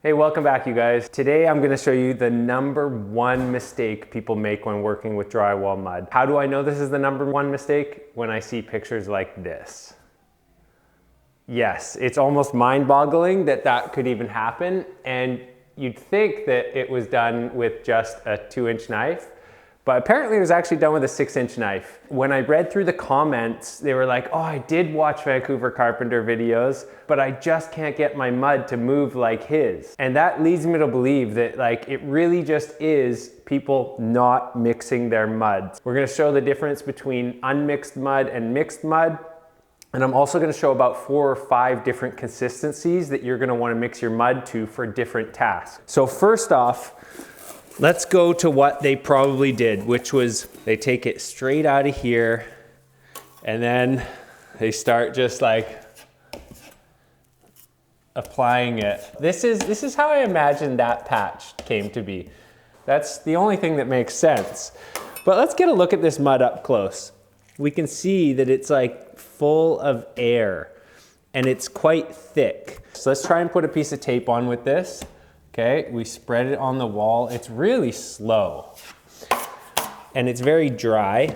Hey, welcome back you guys. Today I'm gonna show you the #1 mistake people make when working with drywall mud. How do I know this is the #1 mistake? When I see pictures like this. Yes, it's almost mind-boggling that that could even happen, and you'd think that it was done with just a 2-inch knife, but apparently it was actually done with a 6-inch knife. When I read through the comments, they were like, oh, I did watch Vancouver Carpenter videos, but I just can't get my mud to move like his. And that leads me to believe that it really just is people not mixing their muds. We're gonna show the difference between unmixed mud and mixed mud. And I'm also gonna show about 4 or 5 different consistencies that you're gonna wanna mix your mud to for different tasks. So first off, let's go to what they probably did, which was they take it straight out of here and then they start just applying it. This is how I imagine that patch came to be. That's the only thing that makes sense. But let's get a look at this mud up close. We can see that it's full of air and it's quite thick. So let's try and put a piece of tape on with this. Okay, we spread it on the wall. It's really slow and it's very dry.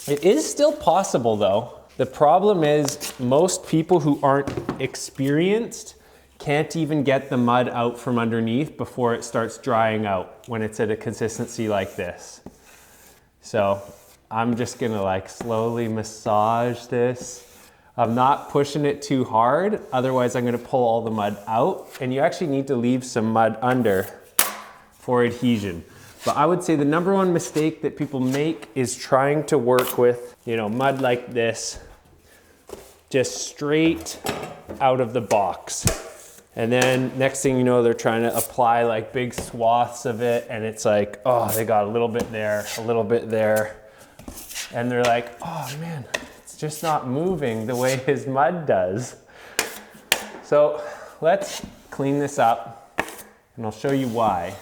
It is still possible though. The problem is most people who aren't experienced can't even get the mud out from underneath before it starts drying out when it's at a consistency like this. So I'm just gonna slowly massage this. I'm not pushing it too hard, otherwise I'm gonna pull all the mud out, and you actually need to leave some mud under for adhesion. But I would say the #1 mistake that people make is trying to work with, mud like this, just straight out of the box. And then next thing you know, they're trying to apply big swaths of it, and it's oh, they got a little bit there, a little bit there. And they're oh man, it's just not moving the way his mud does. So let's clean this up and I'll show you why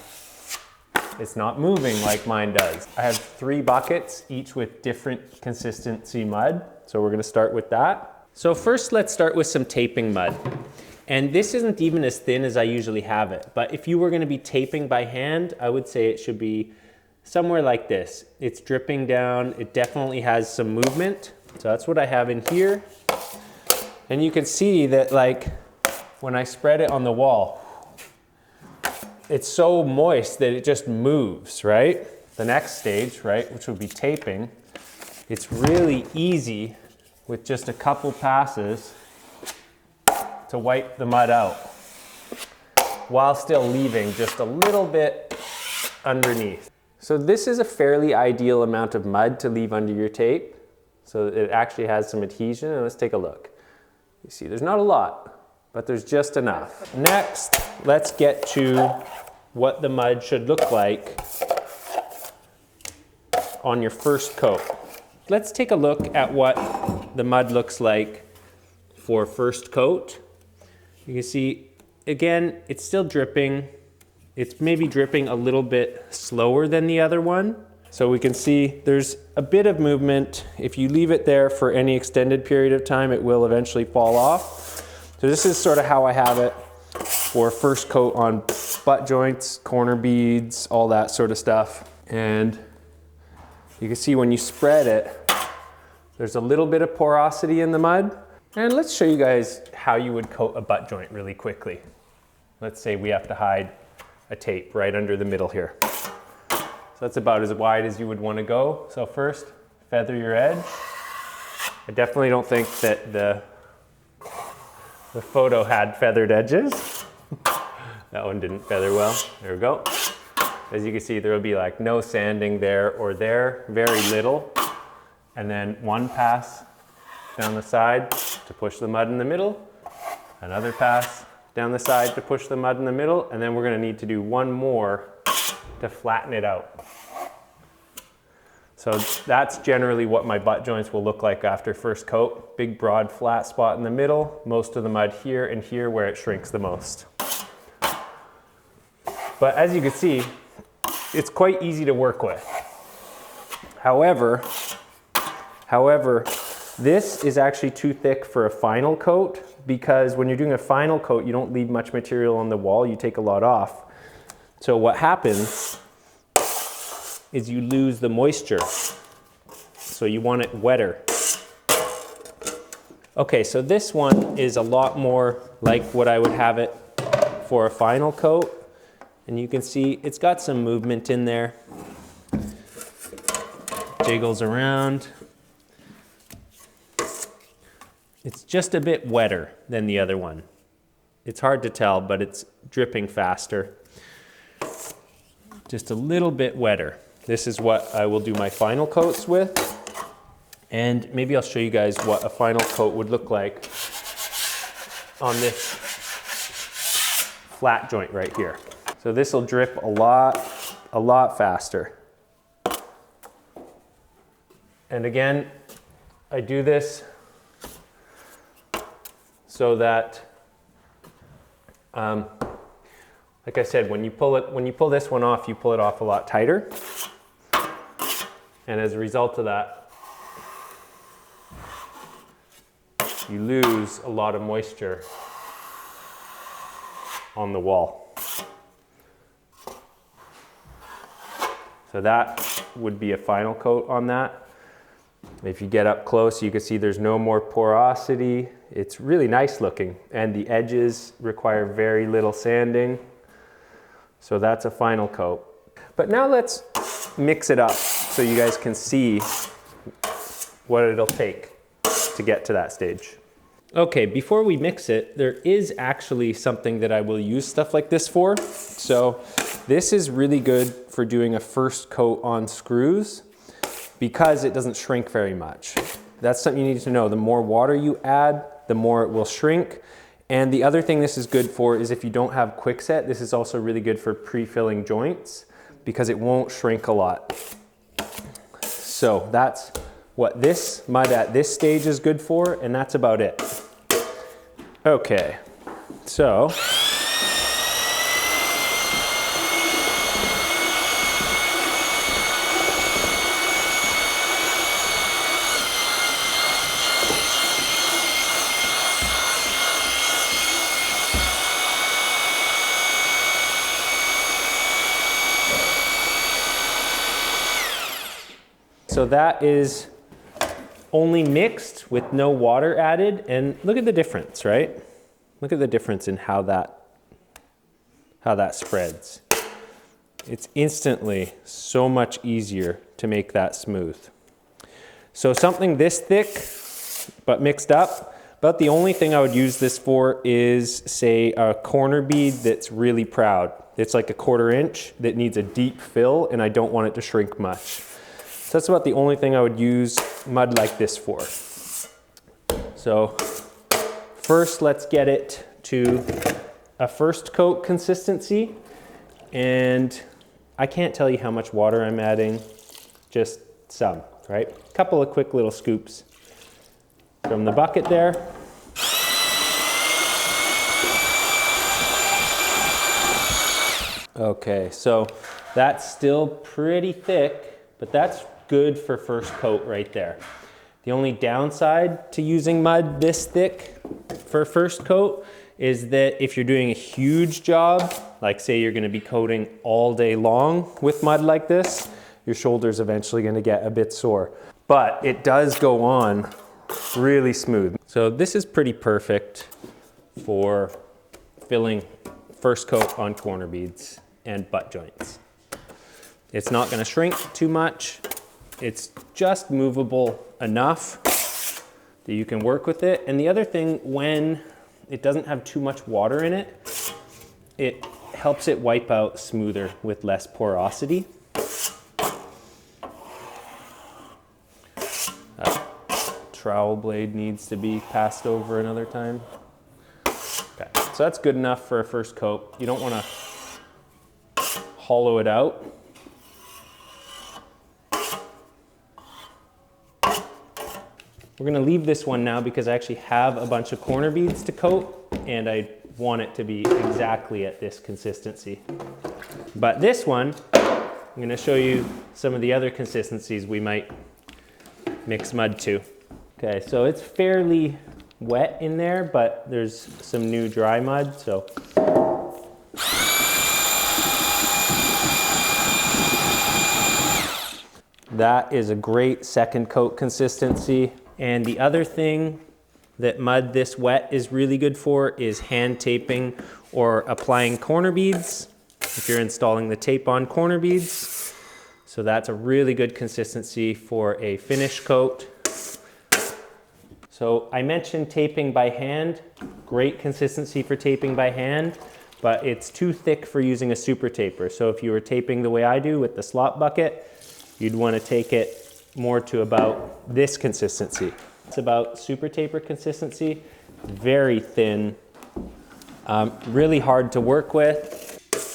it's not moving like mine does. I have 3 buckets, each with different consistency mud. So we're gonna start with that. So first let's start with some taping mud. And this isn't even as thin as I usually have it, but if you were gonna be taping by hand, I would say it should be somewhere like this. It's dripping down, it definitely has some movement. So that's what I have in here. And you can see that when I spread it on the wall, it's so moist that it just moves, right? The next stage, right, which would be taping, it's really easy with just a couple passes to wipe the mud out while still leaving just a little bit underneath. So this is a fairly ideal amount of mud to leave under your tape so that it actually has some adhesion, and let's take a look. You see there's not a lot, but there's just enough. Next, let's get to what the mud should look like on your first coat. Let's take a look at what the mud looks like for first coat. You can see, again, it's still dripping. It's maybe dripping a little bit slower than the other one. So we can see there's a bit of movement. If you leave it there for any extended period of time, it will eventually fall off. So this is sort of how I have it for first coat on butt joints, corner beads, all that sort of stuff. And you can see when you spread it, there's a little bit of porosity in the mud. And let's show you guys how you would coat a butt joint really quickly. Let's say we have to hide a tape right under the middle here. So that's about as wide as you would want to go. So first, feather your edge. I definitely don't think that the photo had feathered edges. That one didn't feather well. There we go. As you can see, there will be no sanding there or there, very little. And then one pass down the side to push the mud in the middle. Another pass down the side to push the mud in the middle, and then we're gonna need to do one more to flatten it out. So that's generally what my butt joints will look like after first coat. Big, broad, flat spot in the middle, most of the mud here and here where it shrinks the most. But as you can see, it's quite easy to work with. However, this is actually too thick for a final coat. because when you're doing a final coat, you don't leave much material on the wall, you take a lot off. So what happens is you lose the moisture. So you want it wetter. Okay, so this one is a lot more like what I would have it for a final coat. And you can see it's got some movement in there. Jiggles around. It's just a bit wetter than the other one. It's hard to tell, but it's dripping faster. Just a little bit wetter. This is what I will do my final coats with. And maybe I'll show you guys what a final coat would look like on this flat joint right here. So this will drip a lot faster. And again, I do this so that, like I said, when you pull this one off, you pull it off a lot tighter. And as a result of that, you lose a lot of moisture on the wall. So that would be a final coat on that. If you get up close, you can see there's no more porosity. It's really nice looking, and the edges require very little sanding. So that's a final coat. But now let's mix it up so you guys can see what it'll take to get to that stage. Okay, before we mix it, there is actually something that I will use stuff like this for. So this is really good for doing a first coat on screws because it doesn't shrink very much. That's something you need to know. The more water you add, the more it will shrink. And the other thing this is good for is if you don't have quickset, this is also really good for pre-filling joints because it won't shrink a lot. So that's what this mud at this stage is good for, and that's about it. Okay, so that is only mixed with no water added, and look at the difference, right? Look at the difference in how that spreads. It's instantly so much easier to make that smooth. So something this thick, but mixed up, about the only thing I would use this for is, say, a corner bead that's really proud. It's like a 1/4 inch that needs a deep fill, and I don't want it to shrink much. So that's about the only thing I would use mud like this for. So first, let's get it to a first coat consistency. And I can't tell you how much water I'm adding, just some, right? A couple of quick little scoops from the bucket there. Okay, so that's still pretty thick, but that's good for first coat right there. The only downside to using mud this thick for first coat is that if you're doing a huge job, like say you're gonna be coating all day long with mud like this, your shoulder's eventually gonna get a bit sore. But it does go on really smooth. So this is pretty perfect for filling first coat on corner beads and butt joints. It's not gonna shrink too much. It's just movable enough that you can work with it. And the other thing, when it doesn't have too much water in it, it helps it wipe out smoother with less porosity. That trowel blade needs to be passed over another time. Okay, so that's good enough for a first coat. You don't want to hollow it out. We're gonna leave this one now because I actually have a bunch of corner beads to coat and I want it to be exactly at this consistency. But this one, I'm gonna show you some of the other consistencies we might mix mud to. Okay, so it's fairly wet in there, but there's some new dry mud, so. That is a great second coat consistency. And the other thing that mud this wet is really good for is hand taping or applying corner beads if you're installing the tape on corner beads. So that's a really good consistency for a finish coat. So I mentioned taping by hand, great consistency for taping by hand, but it's too thick for using a super taper. So if you were taping the way I do with the slop bucket, you'd want to take it more to about this consistency. It's about super taper consistency, very thin, really hard to work with.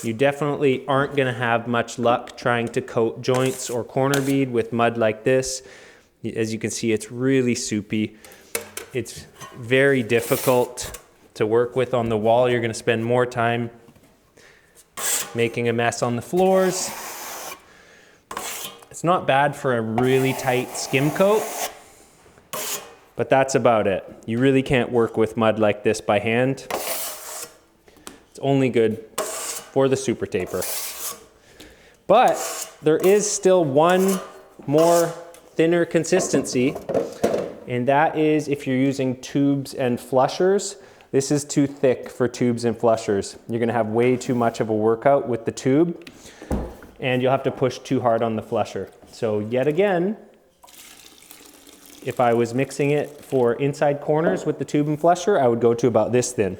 You definitely aren't going to have much luck trying to coat joints or corner bead with mud like this. As you can see, it's really soupy. It's very difficult to work with on the wall. You're going to spend more time making a mess on the floors. It's not bad for a really tight skim coat, but that's about it. You really can't work with mud like this by hand. It's only good for the super taper. But there is still one more thinner consistency, and that is if you're using tubes and flushers. This is too thick for tubes and flushers. You're gonna have way too much of a workout with the tube, and you'll have to push too hard on the flusher. So yet again, if I was mixing it for inside corners with the tube and flusher, I would go to about this thin.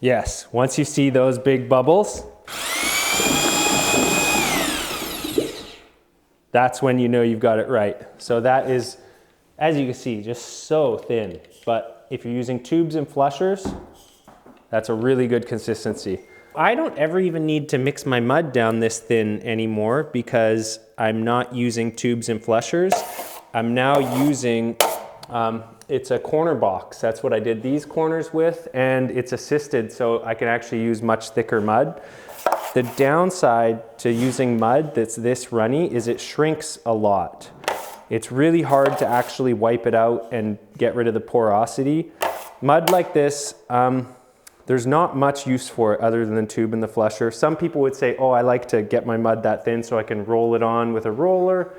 Yes, once you see those big bubbles, that's when you know you've got it right. So that is, as you can see, just so thin. But if you're using tubes and flushers, that's a really good consistency. I don't ever even need to mix my mud down this thin anymore because I'm not using tubes and flushers. I'm now using, it's a corner box. That's what I did these corners with, and it's assisted so I can actually use much thicker mud. The downside to using mud that's this runny is it shrinks a lot. It's really hard to actually wipe it out and get rid of the porosity. Mud like this, there's not much use for it other than the tube and the flusher. Some people would say, oh, I like to get my mud that thin so I can roll it on with a roller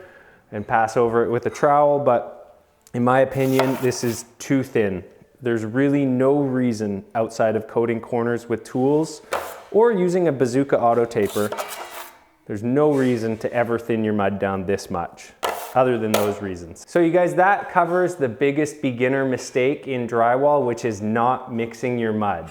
and pass over it with a trowel, but in my opinion, this is too thin. There's really no reason outside of coating corners with tools or using a bazooka auto taper. There's no reason to ever thin your mud down this much, other than those reasons. So you guys, that covers the biggest beginner mistake in drywall, which is not mixing your mud.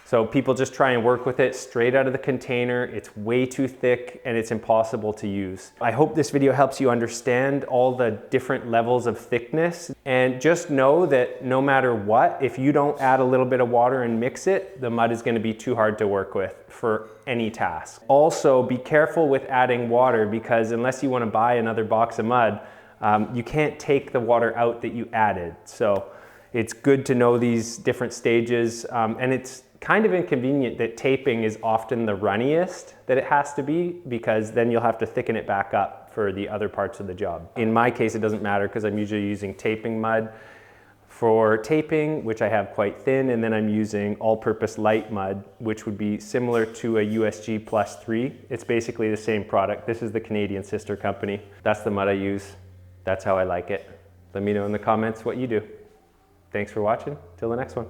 So people just try and work with it straight out of the container. It's way too thick and it's impossible to use. I hope this video helps you understand all the different levels of thickness, and just know that no matter what, if you don't add a little bit of water and mix it, the mud is going to be too hard to work with for any task. Also, be careful with adding water, because unless you want to buy another box of mud, you can't take the water out that you added. So it's good to know these different stages, and it's kind of inconvenient that taping is often the runniest that it has to be, because then you'll have to thicken it back up for the other parts of the job. In my case, it doesn't matter because I'm usually using taping mud for taping, which I have quite thin, and then I'm using all-purpose light mud, which would be similar to a USG +3. It's basically the same product. This is the Canadian sister company. That's the mud I use. That's how I like it. Let me know in the comments what you do. Thanks for watching. Till the next one.